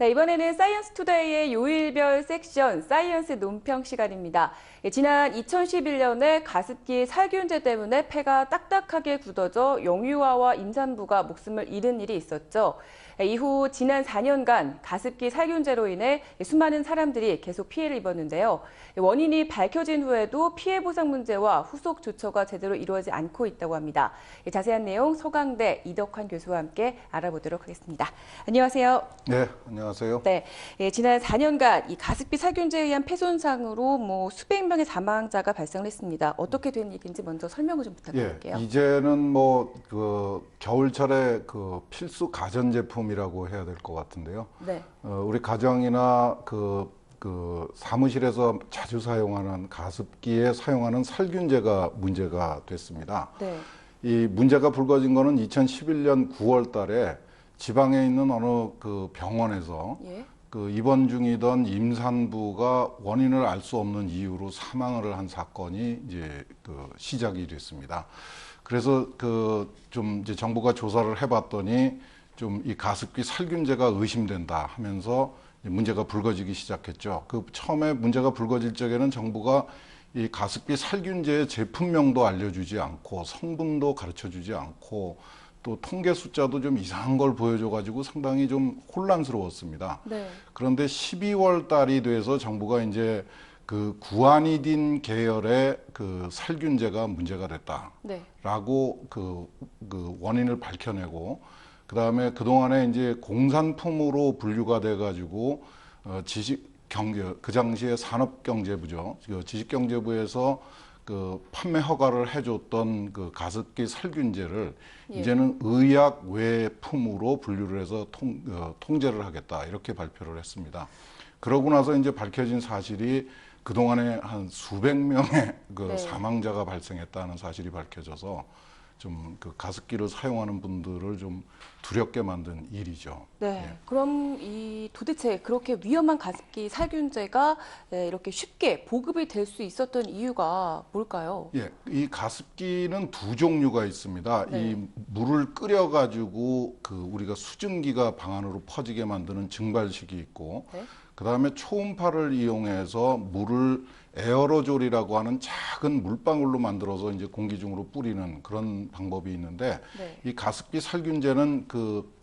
네, 이번에는 사이언스 투데이의 요일별 섹션 사이언스 논평 시간입니다. 지난 2011년에 가습기 살균제 때문에 폐가 딱딱하게 굳어져 영유아와 임산부가 목숨을 잃은 일이 있었죠. 이후 지난 4년간 가습기 살균제로 인해 수많은 사람들이 계속 피해를 입었는데요. 원인이 밝혀진 후에도 피해 보상 문제와 후속 조처가 제대로 이루어지지 않고 있다고 합니다. 자세한 내용 서강대 이덕환 교수와 함께 알아보도록 하겠습니다. 안녕하세요. 네, 안녕하세요. 네, 지난 4년간 이 가습기 살균제에 의한 폐손상으로 수백 명의 사망자가 발생을 했습니다. 어떻게 된 일인지 먼저 설명을 좀 부탁드릴게요. 이제는 겨울철에 필수 가전제품이라고 해야 될 것 같은데요. 네. 우리 가정이나 사무실에서 자주 사용하는 가습기에 사용하는 살균제가 문제가 됐습니다. 네. 이 문제가 불거진 거는 2011년 9월 달에 지방에 있는 어느 병원에서 예. 입원 중이던 임산부가 원인을 알 수 없는 이유로 사망을 한 사건이 이제 시작이 됐습니다. 그래서 이제 정부가 조사를 해봤더니 좀 이 가습기 살균제가 의심된다 하면서 문제가 불거지기 시작했죠. 처음에 문제가 불거질 적에는 정부가 이 가습기 살균제의 제품명도 알려주지 않고 성분도 가르쳐주지 않고 또 통계 숫자도 좀 이상한 걸 보여줘가지고 상당히 좀 혼란스러웠습니다. 네. 그런데 12월 달이 돼서 정부가 이제 구아니딘 계열의 살균제가 문제가 됐다라고 네. 원인을 밝혀내고 그다음에 그동안에 이제 공산품으로 분류가 돼가지고 지식경제 그 당시에 산업경제부죠. 지식경제부에서 판매 허가를 해줬던 가습기 살균제를 예. 이제는 의약 외품으로 분류를 해서 통제를 하겠다 이렇게 발표를 했습니다. 그러고 나서 이제 밝혀진 사실이 그동안에 한 수백 명의 네. 사망자가 발생했다는 사실이 밝혀져서 좀 가습기를 사용하는 분들을 좀 두렵게 만든 일이죠. 네. 예. 그럼 도대체 그렇게 위험한 가습기 살균제가 이렇게 쉽게 보급이 될 수 있었던 이유가 뭘까요? 예, 이 가습기는 두 종류가 있습니다. 네. 이 물을 끓여가지고 우리가 수증기가 방 안으로 퍼지게 만드는 증발식이 있고, 네. 그 다음에 초음파를 이용해서 물을 에어로졸이라고 하는 작은 물방울로 만들어서 이제 공기 중으로 뿌리는 그런 방법이 있는데, 네. 이 가습기 살균제는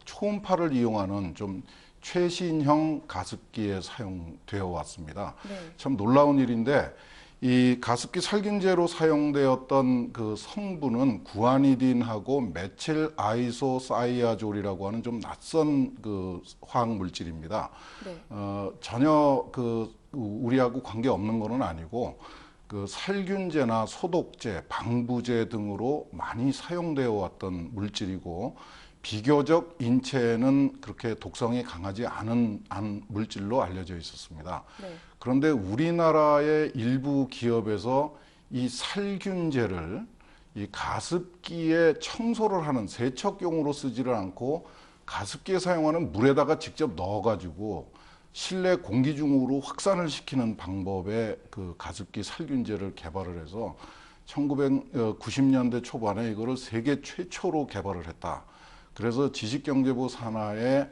초음파를 이용하는 좀 최신형 가습기에 사용되어 왔습니다. 네. 참 놀라운 일인데, 이 가습기 살균제로 사용되었던 성분은 구아니딘하고 메칠 아이소사이아졸이라고 하는 좀 낯선 화학 물질입니다. 네. 전혀 우리하고 관계 없는 거는 아니고 살균제나 소독제, 방부제 등으로 많이 사용되어 왔던 물질이고 비교적 인체에는 그렇게 독성이 강하지 않은 물질로 알려져 있었습니다. 네. 그런데 우리나라의 일부 기업에서 이 살균제를 이 가습기에 청소를 하는 세척용으로 쓰지를 않고 가습기에 사용하는 물에다가 직접 넣어가지고 실내 공기 중으로 확산을 시키는 방법의 가습기 살균제를 개발을 해서 1990년대 초반에 이거를 세계 최초로 개발을 했다. 그래서 지식경제부 산하의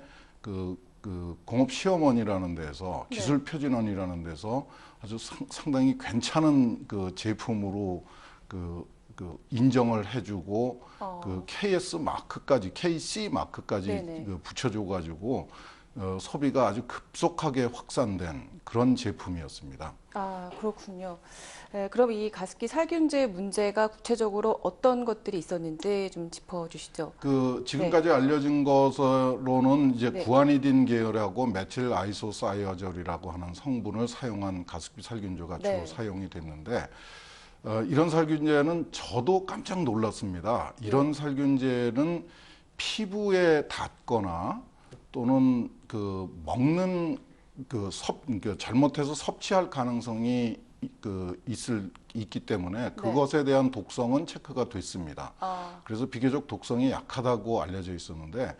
공업시험원이라는 데서 네. 기술표준원이라는 데서 아주 상당히 괜찮은 제품으로 인정을 해주고 KS 마크까지 KC 마크까지 네네. 붙여줘가지고 소비가 아주 급속하게 확산된 그런 제품이었습니다. 아, 그렇군요. 그럼 이 가습기 살균제 문제가 구체적으로 어떤 것들이 있었는지 좀 짚어주시죠. 지금까지 알려진 것으로는 이제 네. 구아니딘 계열하고 메틸 아이소사이아졸이라고 하는 성분을 사용한 가습기 살균제가 주로 네. 사용이 됐는데 이런 살균제는 저도 깜짝 놀랐습니다. 이런 살균제는 피부에 닿거나 또는 먹는 잘못해서 섭취할 가능성이 있기 때문에 그것에 대한 독성은 체크가 됐습니다. 그래서 비교적 독성이 약하다고 알려져 있었는데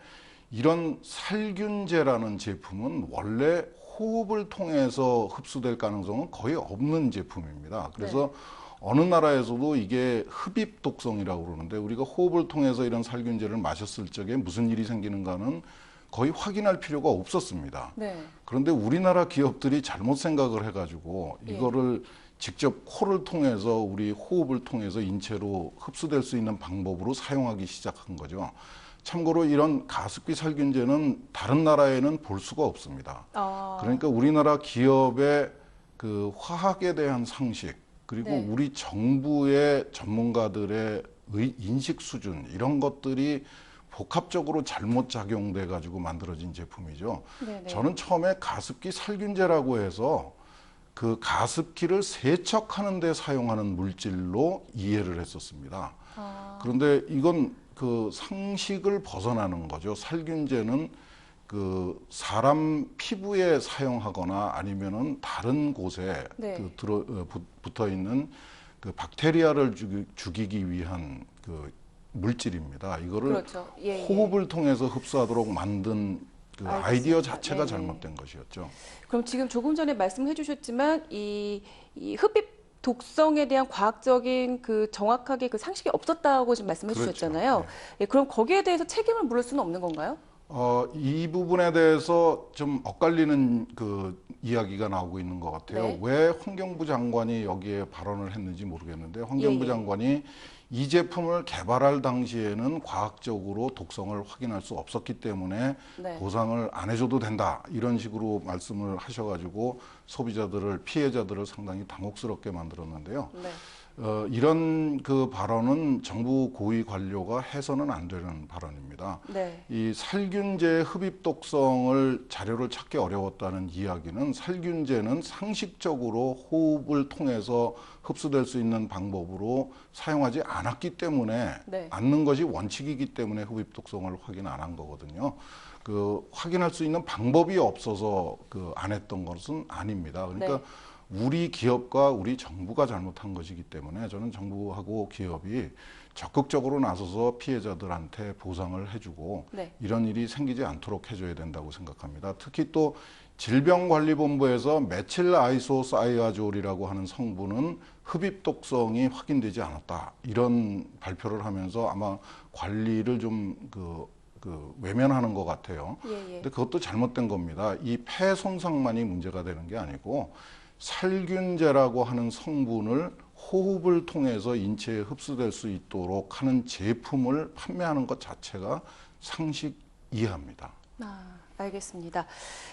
이런 살균제라는 제품은 원래 호흡을 통해서 흡수될 가능성은 거의 없는 제품입니다. 그래서 어느 나라에서도 이게 흡입 독성이라고 그러는데 우리가 호흡을 통해서 이런 살균제를 마셨을 적에 무슨 일이 생기는가는 거의 확인할 필요가 없었습니다. 네. 그런데 우리나라 기업들이 잘못 생각을 해가지고 이거를 직접 코를 통해서 우리 호흡을 통해서 인체로 흡수될 수 있는 방법으로 사용하기 시작한 거죠. 참고로 이런 가습기 살균제는 다른 나라에는 볼 수가 없습니다. 그러니까 우리나라 기업의 그 화학에 대한 상식, 그리고 네. 우리 정부의 전문가들의 인식 수준, 이런 것들이 복합적으로 잘못 작용돼 가지고 만들어진 제품이죠. 네네. 저는 처음에 가습기 살균제라고 해서 그 가습기를 세척하는 데 사용하는 물질로 이해를 했었습니다. 그런데 이건 그 상식을 벗어나는 거죠. 살균제는 그 사람 피부에 사용하거나 아니면은 다른 곳에 네. 붙어 있는 그 박테리아를 죽이기 위한 그 물질입니다. 이거를 그렇죠. 예, 호흡을 통해서 흡수하도록 만든 그 아이디어 알겠습니다. 자체가 네네. 잘못된 것이었죠. 그럼 지금 조금 전에 말씀해 주셨지만 이 흡입 독성에 대한 과학적인 그 정확하게 그 상식이 없었다고 지금 말씀해 그렇죠. 주셨잖아요. 네. 예, 그럼 거기에 대해서 책임을 물을 수는 없는 건가요? 이 부분에 대해서 좀 엇갈리는 그 이야기가 나오고 있는 것 같아요. 네. 왜 환경부 장관이 여기에 발언을 했는지 모르겠는데, 환경부 예. 장관이 이 제품을 개발할 당시에는 과학적으로 독성을 확인할 수 없었기 때문에 네. 보상을 안 해줘도 된다, 이런 식으로 말씀을 하셔가지고 피해자들을 상당히 당혹스럽게 만들었는데요. 네. 이런 그 발언은 정부 고위 관료가 해서는 안 되는 발언입니다. 네. 이 살균제의 흡입 독성을 자료를 찾기 어려웠다는 이야기는, 살균제는 상식적으로 호흡을 통해서 흡수될 수 있는 방법으로 사용하지 않았기 때문에, 네. 않는 것이 원칙이기 때문에 흡입 독성을 확인 안 한 거거든요. 그 확인할 수 있는 방법이 없어서 그 안 했던 것은 아닙니다. 그러니까 네. 우리 기업과 우리 정부가 잘못한 것이기 때문에 저는 정부하고 기업이 적극적으로 나서서 피해자들한테 보상을 해주고 네. 이런 일이 생기지 않도록 해줘야 된다고 생각합니다. 특히 또 질병관리본부에서 메칠 아이소사이아졸이라고 하는 성분은 흡입 독성이 확인되지 않았다, 이런 발표를 하면서 아마 관리를 좀 외면하는 것 같아요. 근데 그것도 잘못된 겁니다. 이 폐 손상만이 문제가 되는 게 아니고, 살균제라고 하는 성분을 호흡을 통해서 인체에 흡수될 수 있도록 하는 제품을 판매하는 것 자체가 상식 이하입니다. 알겠습니다.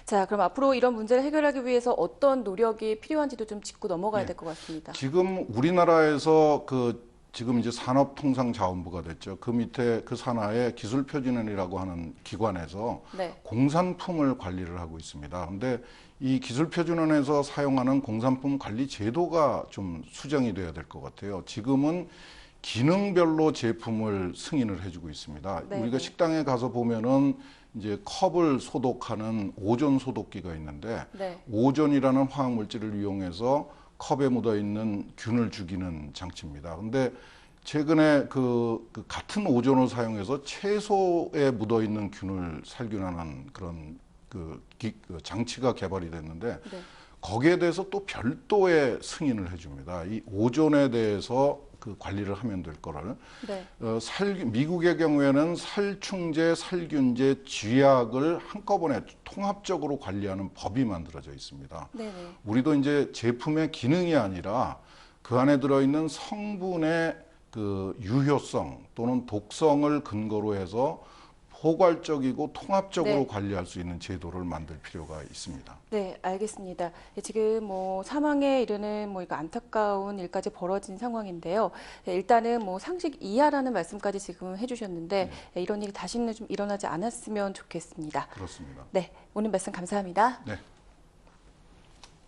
자, 그럼 앞으로 이런 문제를 해결하기 위해서 어떤 노력이 필요한지도 좀 짚고 넘어가야 될 것 같습니다. 지금 우리나라에서 지금 이제 산업통상자원부가 됐죠. 그 밑에 그 산하에 기술표준원이라고 하는 기관에서 네. 공산품을 관리를 하고 있습니다. 근데 이 기술표준원에서 사용하는 공산품 관리 제도가 좀 수정이 돼야 될 것 같아요. 지금은 기능별로 제품을 승인을 해주고 있습니다. 네. 우리가 식당에 가서 보면은 이제 컵을 소독하는 오존 소독기가 있는데, 네. 오존이라는 화학 물질을 이용해서 컵에 묻어 있는 균을 죽이는 장치입니다. 근데 최근에 그 같은 오존을 사용해서 채소에 묻어 있는 균을 살균하는 그런 그 장치가 개발이 됐는데, 네. 거기에 대해서 또 별도의 승인을 해줍니다. 이 오존에 대해서 그 관리를 하면 될 거를. 네. 미국의 경우에는 살충제, 살균제, 쥐약을 한꺼번에 통합적으로 관리하는 법이 만들어져 있습니다. 네네. 우리도 이제 제품의 기능이 아니라 그 안에 들어있는 성분의 그 유효성 또는 독성을 근거로 해서 포괄적이고 통합적으로 네. 관리할 수 있는 제도를 만들 필요가 있습니다. 네, 알겠습니다. 지금 사망에 이르는 이거 안타까운 일까지 벌어진 상황인데요. 일단은 상식 이하라는 말씀까지 지금 해주셨는데, 이런 일이 다시는 좀 일어나지 않았으면 좋겠습니다. 그렇습니다. 네, 오늘 말씀 감사합니다. 네.